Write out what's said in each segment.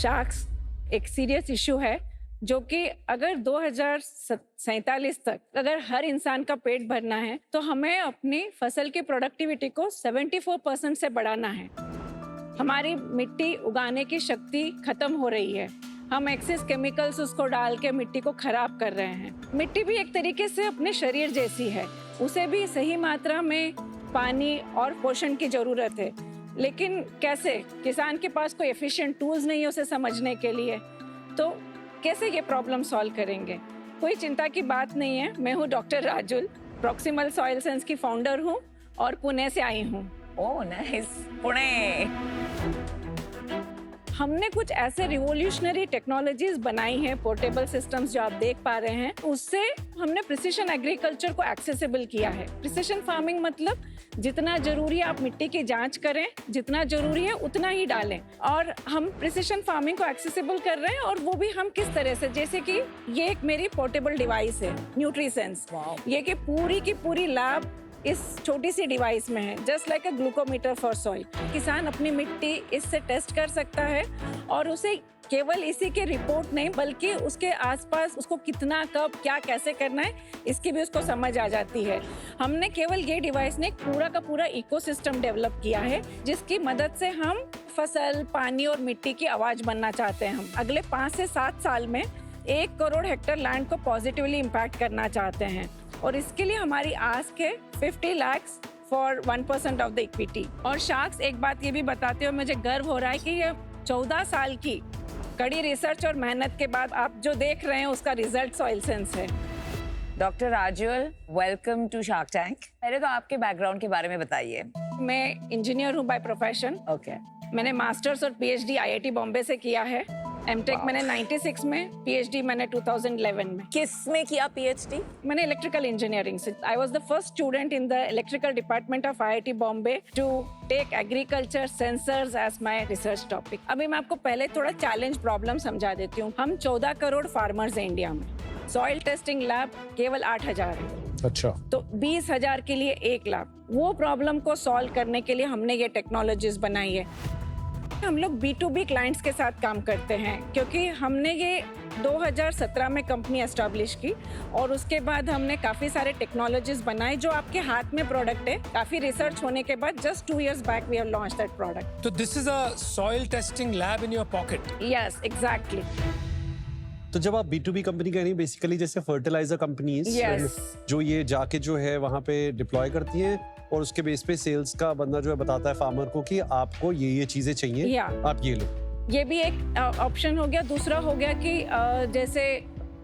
Sharks एक serious issue है जो कि अगर 2047 तक अगर हर इंसान का पेट भरना है तो हमें अपनी फसल की प्रोडक्टिविटी को 74% से बढ़ाना है। हमारी मिट्टी उगाने की शक्ति खत्म हो रही है। हम एक्सेस केमिकल्स उसको डाल के मिट्टी को खराब कर रहे हैं। मिट्टी भी एक तरीके से अपने शरीर जैसी है, उसे भी सही मात्रा में पानी और पोषण की जरूरत है। लेकिन कैसे? किसान के पास कोई एफिशिएंट टूल्स नहीं है उसे समझने के लिए, तो कैसे ये प्रॉब्लम सॉल्व करेंगे? कोई चिंता की बात नहीं है। मैं हूँ doctor Rajul, proximal soil science की फाउंडर हूँ और पुणे से आई हूँ। Oh nice, Pune. हमने कुछ ऐसे रिवोल्यूशनरी टेक्नोलॉजीज बनाई हैं, पोर्टेबल सिस्टम्स जो आप देख पा रहे हैं, उससे हमने प्रिसिशन एग्रीकल्चर को एक्सेसिबल किया है। प्रिसिशन फार्मिंग मतलब जितना जरूरी है आप मिट्टी की जांच करें, जितना जरूरी है उतना ही डालें। और हम प्रिसिशन फार्मिंग को एक्सेसिबल कर रहे हैं, और वो भी हम किस तरह से, जैसे कि ये एक मेरी पोर्टेबल डिवाइस है न्यूट्रीसेंस। ये कि पूरी की पूरी लैब इस छोटी सी डिवाइस में है, just like a glucometer for soil. किसान अपनी मिट्टी इससे टेस्ट कर सकता है और उसे केवल इसी के रिपोर्ट नहीं बल्कि उसके आसपास उसको कितना, कब, क्या, कैसे करना है, इसकी भी उसको समझ आ जाती है। हमने केवल ये डिवाइस ने पूरा का पूरा इकोसिस्टम डेवलप किया है जिसकी मदद से हम फसल, पानी और मिट्टी की आवाज बनना चाहते हैं। हम अगले 5 से 7 साल में 1 करोड़ हेक्टेयर लैंड को पॉजिटिवली इम्पैक्ट करना चाहते हैं, और इसके लिए हमारी आस्क है 50 lakh for 1% of the equity. और शार्क्स, एक बात ये भी बताते हुए मुझे गर्व हो रहा है कि ये 14 साल की कड़ी रिसर्च और मेहनत के बाद आप जो देख रहे हैं उसका रिजल्ट सॉइल सेंस है। Doctor Rajul, welcome to Shark Tank. पहले तो आपके बैकग्राउंड के बारे में बताइए। मैं इंजीनियर हूँ बाय प्रोफेशन। ओके। मैंने मास्टर्स और पीएचडी आईआईटी बॉम्बे से किया है। एमटेक मैंने 96 में, पीएचडी मैंने 2011 में। किस में किया पीएचडी? मैंने इलेक्ट्रिकल इंजीनियरिंग से। I was the first student in the electrical department of IIT Bombay to take agriculture sensors as my research topic. अभी मैं आपको पहले थोड़ा चैलेंज प्रॉब्लम समझा देती हूँ। हम 14 करोड़ फार्मर्स हैं इंडिया में। सॉइल टेस्टिंग लैब केवल 8,000 है। अच्छा। तो 20,000 के लिए 1 लाख। वो प्रॉब्लम को सॉल्व करने के लिए हमने ये टेक्नोलॉजीज बनाई है। हम लोग B2B क्लाइंट्स के साथ काम करते हैं क्योंकि हमने ये 2017 में कंपनी एस्टैब्लिश की, और उसके बाद हमने काफी सारे टेक्नोलॉजीज बनाए जो आपके हाथ में प्रोडक्ट है। काफी रिसर्च होने के बाद just 2 years back we have launched that product. तो this is a soil testing lab in your pocket. Yes, exactly. तो जब आप B2B कंपनी कह रही हैं, बेसिकली जैसे फर्टिलाइजर कंपनीज जो ये जाके जो है वहाँ पे डिप्लॉय करती हैं और उसके बेस पे सेल्स का बंदा जो है बताता है फार्मर को कि आपको ये चीजें चाहिए, आप ये लो। ये भी एक ऑप्शन हो गया। दूसरा हो गया कि जैसे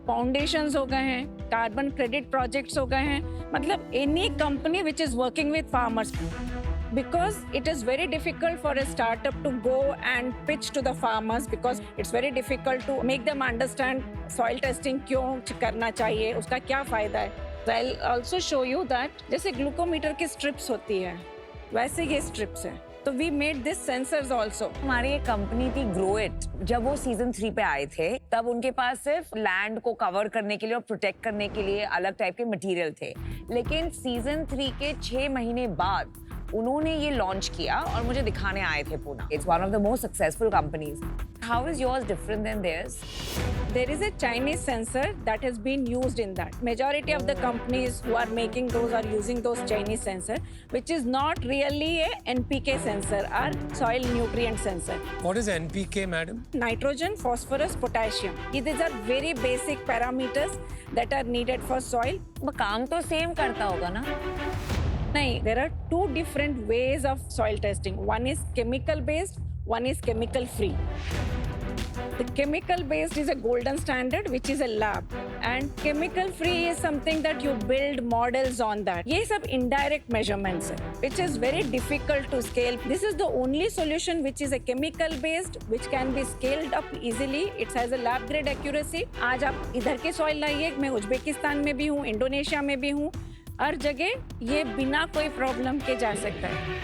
फाउंडेशंस हो गए हैं, कार्बन क्रेडिट प्रोजेक्ट्स हो गए हैं, मतलब any company which is working with farmers, because it is very difficult for a startup to go and pitch to the farmers because it's very difficult to make them understand soil testing क्यों करना चाहिए, उसका क्या फायदा है। So I'll also show you that जैसे glucometer की strips होती है वैसे ये स्ट्रिप्स है। तो we made this sensors also। हमारी एक कंपनी थी ग्रोइट, जब वो सीजन 3 पे आए थे तब उनके पास सिर्फ लैंड को कवर करने के लिए और प्रोटेक्ट करने के लिए अलग टाइप के मटेरियल थे, लेकिन सीजन 3 के 6 महीने बाद उन्होंने ये लॉन्च किया और मुझे दिखाने आए थे Pune. It's one of the most successful companies. How is yours different than theirs? There is a Chinese sensor that has been used in that. Majority of the companies who are making those are using those Chinese sensor, which is not really a NPK sensor or soil nutrient sensor. What is NPK, madam? Nitrogen, phosphorus, potassium. These are very basic parameters that are needed for soil. वो काम तो same करता होगा ना? नहीं, there are 2 different ways of soil testing. One is chemical based, one is chemical free. The chemical based is a golden standard which is a lab, and chemical free is something that you build models on that. ये सब indirect measurements है which is very difficult to scale. This is the only solution which is a chemical based which can be scaled up easily. It has a lab grade accuracy. आज आप इधर के soil लाइए, मैं Uzbekistan में भी हूँ, इंडोनेशिया में भी हूँ, हर जगह ये बिना कोई प्रॉब्लम के जा सकता है।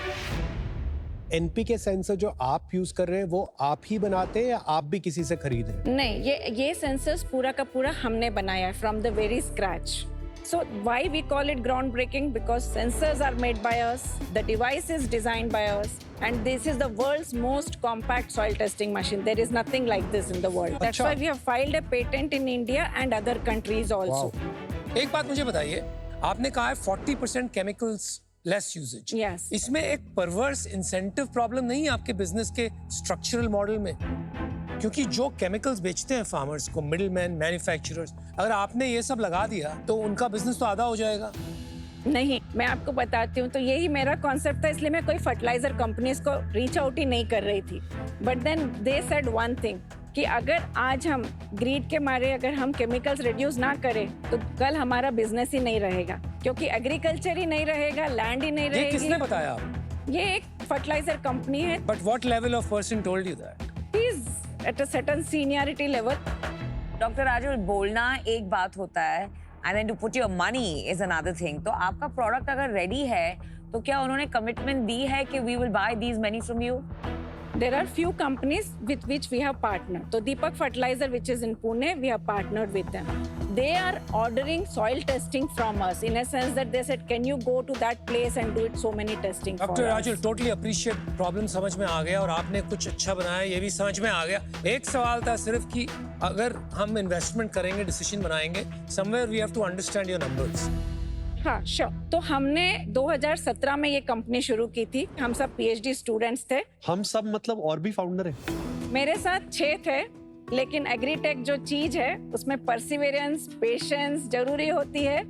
एनपीके सेंसर जो आप यूज कर रहे हैं वो आप ही बनाते हैं या आप भी किसी से खरीद रहे हैं? नहीं, ये सेंसर्स पूरा का पूरा हमने बनाया है from the very scratch. So why we call it groundbreaking? Because sensors are made by us, the device is designed by us, And this is the world's most compact soil testing machine. There is nothing like this in the world. That's why we have filed a patent in India and other countries also. एक बात मुझे बताइए, आपने कहा है 40% chemicals less usage. Yes. इसमें एक परवर्स incentive problem नहीं है आपके बिजनेस के स्ट्रक्चरल मॉडल में? क्योंकि जो केमिकल्स बेचते हैं फार्मर्स को, मिडिलमैन, मैन्युफैक्चरर्स, अगर आपने ये सब लगा दिया तो उनका बिजनेस तो आधा हो जाएगा। नहीं, मैं आपको बताती हूँ, तो यही मेरा कॉन्सेप्ट था, इसलिए मैं कोई फर्टिलाइजर कंपनीज को रीच आउट ही नहीं कर रही थी। But then they said one thing कि अगर आज हम ग्रीड के मारे अगर हम केमिकल्स रिड्यूस ना करें तो कल हमारा बिजनेस ही नहीं रहेगा, क्योंकि एग्रीकल्चर ही नहीं रहेगा, लैंड ही नहीं ये रहेगी। किसने बताया आपको? ये एक फर्टिलाइजर कंपनी है। But what level of person told you that? He is at a certain seniority level. Doctor Rajul, बोलना एक बात होता है and then to put your money is another thing. तो आपका प्रोडक्ट अगर रेडी है तो क्या उन्होंने कमिटमेंट दी है कि we will buy these many from you? There are few companies with which we have partnered. So Deepak Fertilizer, which is in Pune, we have partnered with them. They are ordering soil testing from us in a sense that they said, can you go to that place and do it so many testing for doctor us? Rajul, totally appreciate, problem समझ में आ गया और आपने कुछ अच्छा बनाया, ये भी समझ में आ गया। एक सवाल था सिर्फ कि अगर हम इन्वेस्टमेंट करेंगे, डिसीजन बनाएंगे, somewhere we have to understand your numbers. हाँ, श्योर। तो हमने 2017 में ये कंपनी शुरू की थी। हम सब पीएचडी स्टूडेंट्स थे। हम सब मतलब और भी फाउंडर हैं? मेरे साथ 6 थे, लेकिन एग्रीटेक जो चीज है उसमें परसिवियरेंस, पेशेंस जरूरी होती है।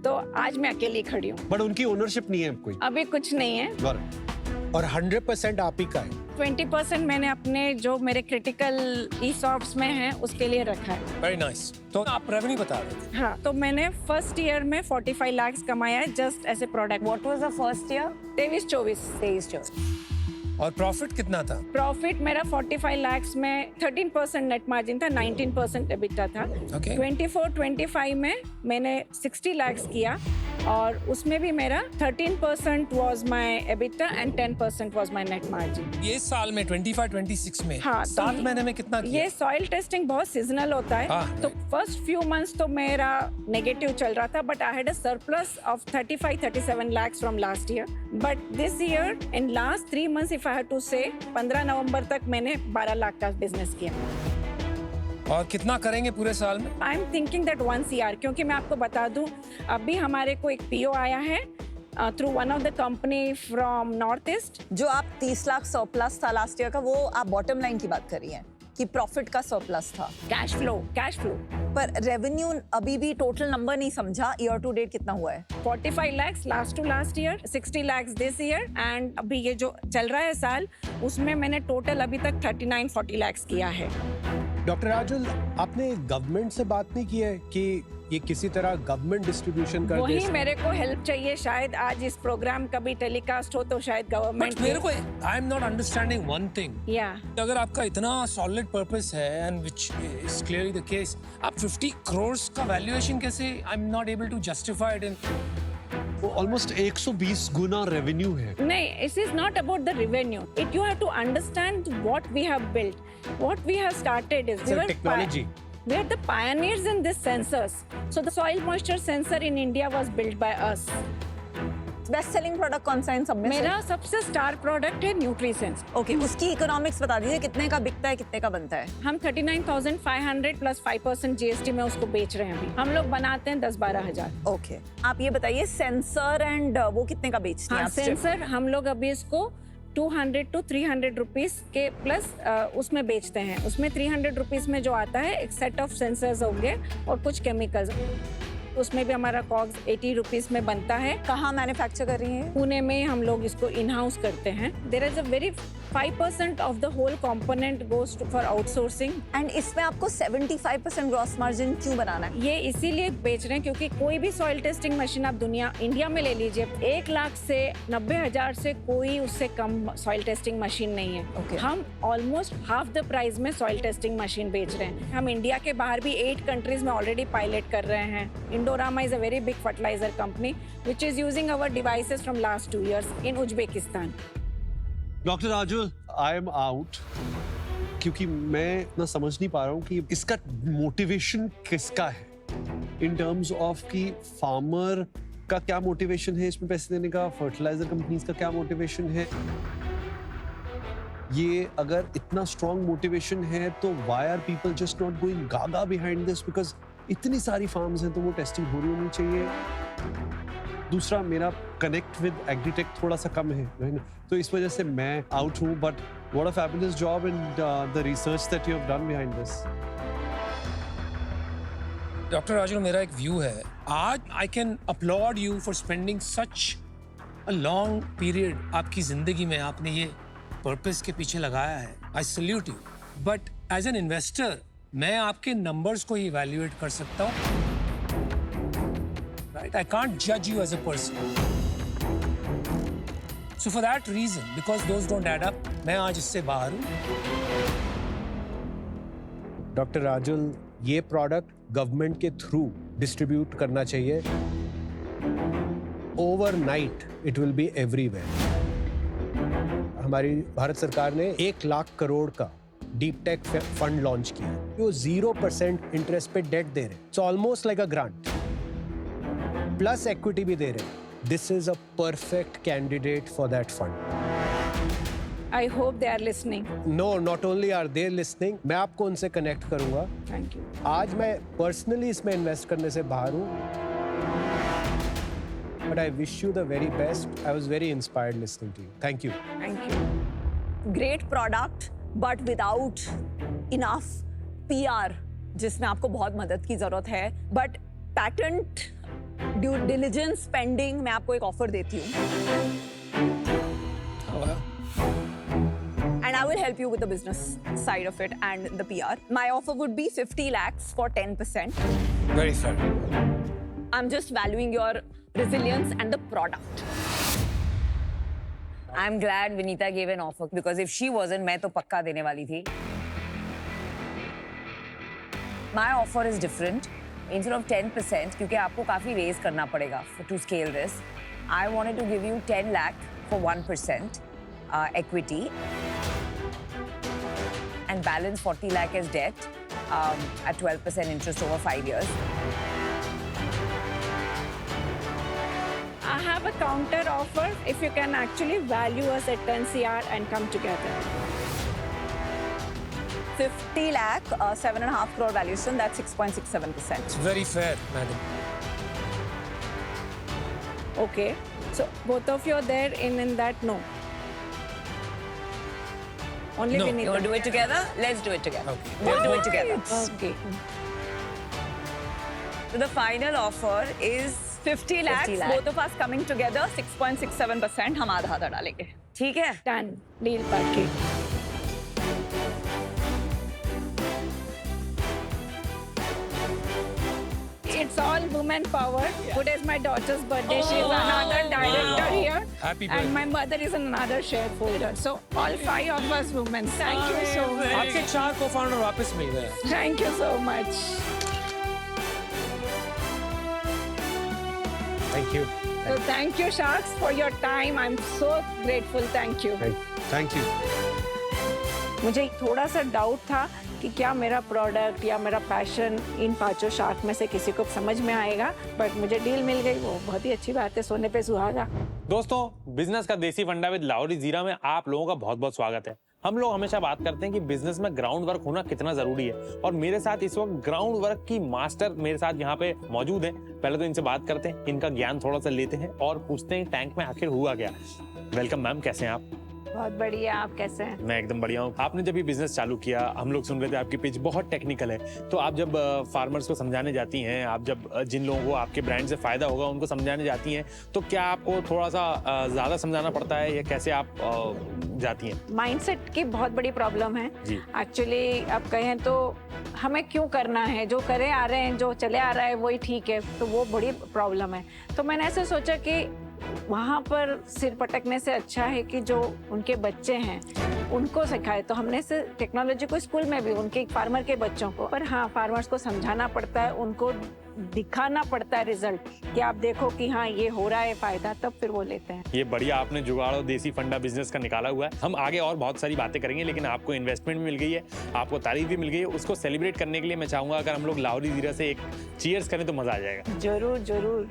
तो आज मैं अकेली खड़ी हूँ। बट उनकी ओनरशिप नहीं है अब कोई? अभी कुछ नहीं है। और 100% आप ही का है? 20% मैंने अपने जो मेरे क्रिटिकल ई-सॉफ्ट्स में है उसके लिए रखा है। Very nice. तो आप रेवेन्यू बता रहे थे? हाँ, तो मैंने फर्स्ट ईयर में 45 लाख कमाया है just as a product. What was the first year? 23-24। 23-24। और प्रॉफिट कितना था? प्रॉफिट मेरा 45 लाख में 13% नेट मार्जिन था, 19% एबिटा था। Okay. 24-25 में मैंने 60 लाख किया और उसमें भी मेरा 13% was my EBITDA and 10% was my net margin. ये साल में 25-26 में हाँ, 7 महीने में कितना किया? ये सॉइल टेस्टिंग बहुत सीजनल होता है। हाँ, तो फर्स्ट फ्यू मंथ्स तो मेरा नेगेटिव चल रहा था, but I had a surplus of 35-37 lakh from last year. But this year in last 3 months if I have to say 15 नवंबर तक मैंने 12 लाख का बिजनेस किया। और कितना करेंगे पूरे साल में? I am thinking that 1 CR, क्योंकि मैं आपको बता दूं अभी हमारे को एक पीओ आया है through one of the company from north east. जो आप 30 लाख सरप्लस था लास्ट ईयर का, वो आप बॉटम लाइन की बात कर रही हैं कि प्रॉफिट का सरप्लस था? Cash flow. पर रेवेन्यू अभी भी टोटल नंबर नहीं समझा, ईयर टू डेट कितना हुआ है? 45 lakh last to last year, 60 lakh this year, and अभी ये जो चल रहा है साल उसमें मैंने टोटल अभी तक 39-40 लाख किया है। डॉक्टर राजुल, आपने गवर्नमेंट से बात नहीं की है कि ये किसी तरह गवर्नमेंट डिस्ट्रीब्यूशन कर दे? वही मेरे को हेल्प चाहिए। शायद आज इस प्रोग्राम कभी टेलीकास्ट हो तो शायद गवर्नमेंट। बट मेरे को I am not understanding one thing. या अगर आपका इतना सॉलिड पर्पस है and which is clearly the case, आप 50 करोड़ का वैल्यूएशन कैसे? I am not able to justify it in. वो ऑलमोस्ट 120 गुना रेवेन्यू है। नहीं, it is not about the revenue. You have to understand what we have built. What we have started is Sir, technology. We are the pioneers in this sensors. So the soil moisture sensor in India was built by us. Best selling product कौन सा इन सब में? मेरा सबसे star product है न्यूट्रीसेंस। Okay, उसकी economics बता दीजिए, कितने का बिकता है, कितने का बनता है? हम 39,500 प्लस 5% जीएसटी में उसको बेच रहे हैं अभी। हम लोग बनाते हैं 10-12 हजार। ओके, आप ये बताइए सेंसर एंड वो कितने का बेचते हैं हाँ, आप? सेंसर हम लोग अभी इसको 200 to 300 रुपीस के प्लस उसमें बेचते हैं। उसमें 300 रुपीस में जो आता है एक सेट ऑफ सेंसर्स होंगे और कुछ केमिकल्स। उसमें भी हमारा कॉग्स 80 रुपीस में बनता है। कहाँ मैन्युफैक्चर कर रही हैं? पुणे में हम लोग इसको इन हाउस करते हैं। There is a very 5% of the whole component goes for outsourcing. And इसमें आपको 75% ग्रॉस मार्जिन क्यों बनाना है? ये इसीलिए बेच रहे हैं क्योंकि कोई भी सॉइल टेस्टिंग मशीन आप इंडिया में ले लीजिए, 1 लाख से 90,000 से कोई उससे कम सॉइल टेस्टिंग मशीन नहीं है। Okay. हम ऑलमोस्ट हाफ द प्राइस में सॉइल टेस्टिंग मशीन बेच रहे हैं। हम इंडिया के बाहर भी 8 कंट्रीज में ऑलरेडी पायलट कर रहे हैं। Indorama is a very big fertiliser company which is using our devices from last 2 years in Uzbekistan. Doctor Rajul, I am out क्योंकि मैं इतना समझ नहीं पा रहा हूँ कि इसका मोटिवेशन किसका है इन टर्म्स ऑफ कि फार्मर का क्या मोटिवेशन है इसमें पैसे देने का, फर्टिलाइजर कंपनीज का क्या मोटिवेशन है। ये अगर इतना स्ट्रॉन्ग मोटिवेशन है तो why are people just not going gaga behind this? Because इतनी सारी फार्म्स हैं तो वो टेस्टिंग हो रही होनी चाहिए। दूसरा, मेरा कनेक्ट विद एग्रीटेक थोड़ा सा कम है ना, तो इस वजह से मैं आउट हूँ। But what a fabulous job and the research that you have done behind this. Doctor Raju, मेरा एक व्यू है, आज I can applaud you for spending such a long period आपकी जिंदगी में आपने ये पर्पस के पीछे लगाया है। I salute you. But as an investor मैं आपके नंबर्स को ही इवैल्यूएट कर सकता हूँ, राइट? आई कांट जज you as a person. So for that reason, because those don't add up, मैं आज इससे बाहर हूँ। डॉक्टर राजुल, ये प्रोडक्ट गवर्नमेंट के थ्रू डिस्ट्रीब्यूट करना चाहिए। Overnight it will be everywhere. हमारी भारत सरकार ने 1 लाख करोड़ का डीप टेक फंड लॉन्च किया। वो 0% इंटरेस्ट पे डेट दे रहे हैं। It's almost like a grant, plus equity भी दे रहे हैं। This is a perfect candidate for that fund. I hope they are listening. No, not only are they listening, मैं आपको उनसे कनेक्ट करूंगा। Thank you. आज मैं पर्सनली इसमें इन्वेस्ट करने से बाहर हूँ, but I wish you the very best. I was very inspired listening to you. Thank you. Thank you. Great product but without enough PR, जिसमें आपको बहुत मदद की जरूरत है। But patent due diligence pending, मैं आपको एक ऑफर देती हूँ, and I will help you with the business side of it and the PR. My offer would be 50 lakhs for 10%. Very fair. I'm just valuing your resilience and the product. I'm glad Vinita gave an offer because if she wasn't, मैं तो पक्का देने वाली थी। My offer is different. Instead of 10%, क्योंकि आपको काफी raise करना पड़ेगा to scale this, I wanted to give you 10 lakh for 1% equity and balance 40 lakh as debt at 12% interest over 5 years. I have a counter offer if you can actually value us at 10 CR and come together. 50 lakh, 7.5 crore valuation, that's 6.67%. It's very fair, madam. Okay. So both of you are there in that no. Only No. Vinita. You want to do it together? Let's do it together. Okay. We'll do it together. Okay. So the final offer is 50 lakhs, 50 lakh. both of us coming together, 6.67%, हम आधा डालेंगे। ठीक है? Done. Deal party. It's all women power. Today is my daughter's birthday. She's another director here. Happy birthday. And my mother is another shareholder. So all 5 of us women. Thank you so much. आपके 4 co-founder वापस मिल गए। Thank you so much. Thank you. So thank you, Sharks, for your time. I'm so grateful. Thank you. Thank you. मुझे थोड़ा सा doubt था कि क्या मेरा प्रोडक्ट या मेरा पैशन इन 5 शार्क में से किसी को समझ में आएगा, बट मुझे डील मिल गई, वो बहुत ही अच्छी बात है। सोने पे सुहागा। दोस्तों, बिजनेस का देसी फंडा विद लाहौरी जीरा में आप लोगों का बहुत बहुत स्वागत है। हम लोग हमेशा बात करते हैं कि बिजनेस में ग्राउंड वर्क होना कितना जरूरी है, और मेरे साथ इस वक्त ग्राउंड वर्क की मास्टर मेरे साथ यहाँ पे मौजूद हैं। पहले तो इनसे बात करते हैं, इनका ज्ञान थोड़ा सा लेते हैं और पूछते हैं टैंक में आखिर हुआ क्या। वेलकम मैम, कैसे हैं आप? बहुत बढ़िया, आप कैसे हैं? मैं एकदम बढ़िया हूँ। आपने जब ये बिजनेस चालू किया, हम लोग सुन रहे थे आपकी पिच बहुत टेक्निकल है, तो आप जब फार्मर्स को समझाने जाती हैं, आप जब जिन लोगों को आपके ब्रांड से फायदा होगा उनको समझाने जाती हैं, तो क्या आपको थोड़ा सा ज्यादा समझाना पड़ता है या कैसे आप जाती हैं? माइंडसेट की बहुत बड़ी प्रॉब्लम है जी। एक्चुअली। आप कहें तो हमें क्यों करना है, जो करे आ रहे हैं, जो चले आ रहा है वही ठीक है, तो वो बड़ी प्रॉब्लम है। तो मैंने ऐसे सोचा कि वहाँ पर सिर पटकने से अच्छा है कि जो उनके बच्चे हैं उनको सिखाए। तो हमने से टेक्नोलॉजी को स्कूल में भी उनके फार्मर के बच्चों को, पर हाँ, फार्मर्स को समझाना पड़ता है, उनको दिखाना पड़ता है रिजल्ट कि आप देखो कि हाँ ये हो रहा है फायदा, तब फिर वो लेते हैं। ये बढ़िया आपने जुगाड़ और देसी फंडा बिजनेस का निकाला हुआ है। हम आगे और बहुत सारी बातें करेंगे, लेकिन आपको इन्वेस्टमेंट भी मिल गई है, आपको तारीफ भी मिल गई है, उसको सेलिब्रेट करने के लिए मैं चाहूंगा अगर हम लोग लाहौरी जीरा से एक चीयर्स करें तो मजा आ जाएगा। जरूर जरूर।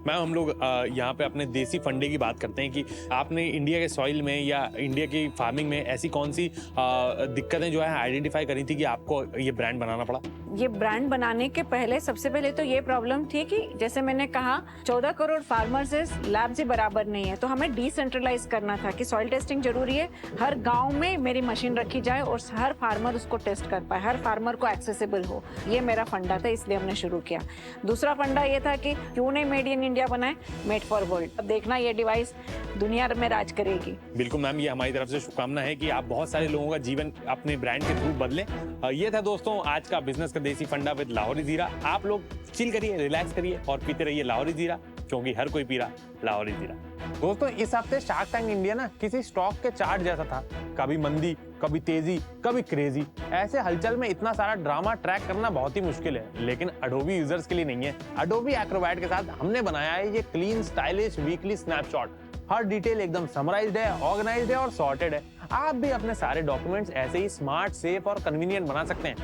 मैम हम लोग यहाँ पे अपने देसी फंडे की बात करते हैं कि आपने इंडिया के सॉइल में या इंडिया की फार्मिंग में ऐसी कौन सी दिक्कतें जो है आइडेंटिफाई करी थी कि आपको ये ब्रांड बनाना पड़ा? ये ब्रांड बनाने के पहले सबसे पहले तो ये प्रॉब्लम थी कि जैसे मैंने कहा 14 करोड़ फार्मर्स लैब्स ही बराबर नहीं है, तो हमें डिसेंट्रलाइज करना था कि सॉइल टेस्टिंग जरूरी है, हर गांव में मेरी मशीन रखी जाए और हर फार्मर उसको टेस्ट कर पाए, हर फार्मर को एक्सेसिबल हो। ये मेरा फंडा था, इसलिए हमने शुरू किया। दूसरा फंडा ये था कि क्यों नहीं मेड इन इंडिया बनाए, मेड फॉर वर्ल्ड। अब देखना ये डिवाइस दुनिया में राज करेगी। बिल्कुल मैम, ये हमारी तरफ से शुभकामना है कि आप बहुत सारे लोगों का जीवन अपने ब्रांड के थ्रू बदलें। ये था दोस्तों आज का बिजनेस का देसी फंडा विद लाहौरी जीरा। आप लोग चिल करिए, रिलैक्स करिए और पीते रहिए लाहौरी जीरा, क्योंकि हर कोई पी रहा लाहौरी जीरा। दोस्तों इस हफ्ते शार्क टैंक इंडिया ना किसी स्टॉक के चार्ट जैसा था, कभी मंदी, कभी तेजी, कभी क्रेजी। ऐसे हलचल में इतना सारा ड्रामा ट्रैक करना बहुत ही मुश्किल है, लेकिन अडोबी यूजर्स के लिए नहीं है। अडोबी एक्रोबैट के साथ हमने बनाया है ये क्लीन स्टाइलिश वीकली स्नैपशॉट। हर डिटेल एकदम समराइज्ड है, ऑर्गेनाइज्ड है और सॉर्टेड है। आप भी अपने सारे डॉक्यूमेंट्स ऐसे ही स्मार्ट, सेफ और कन्वीनियंट बना सकते हैं।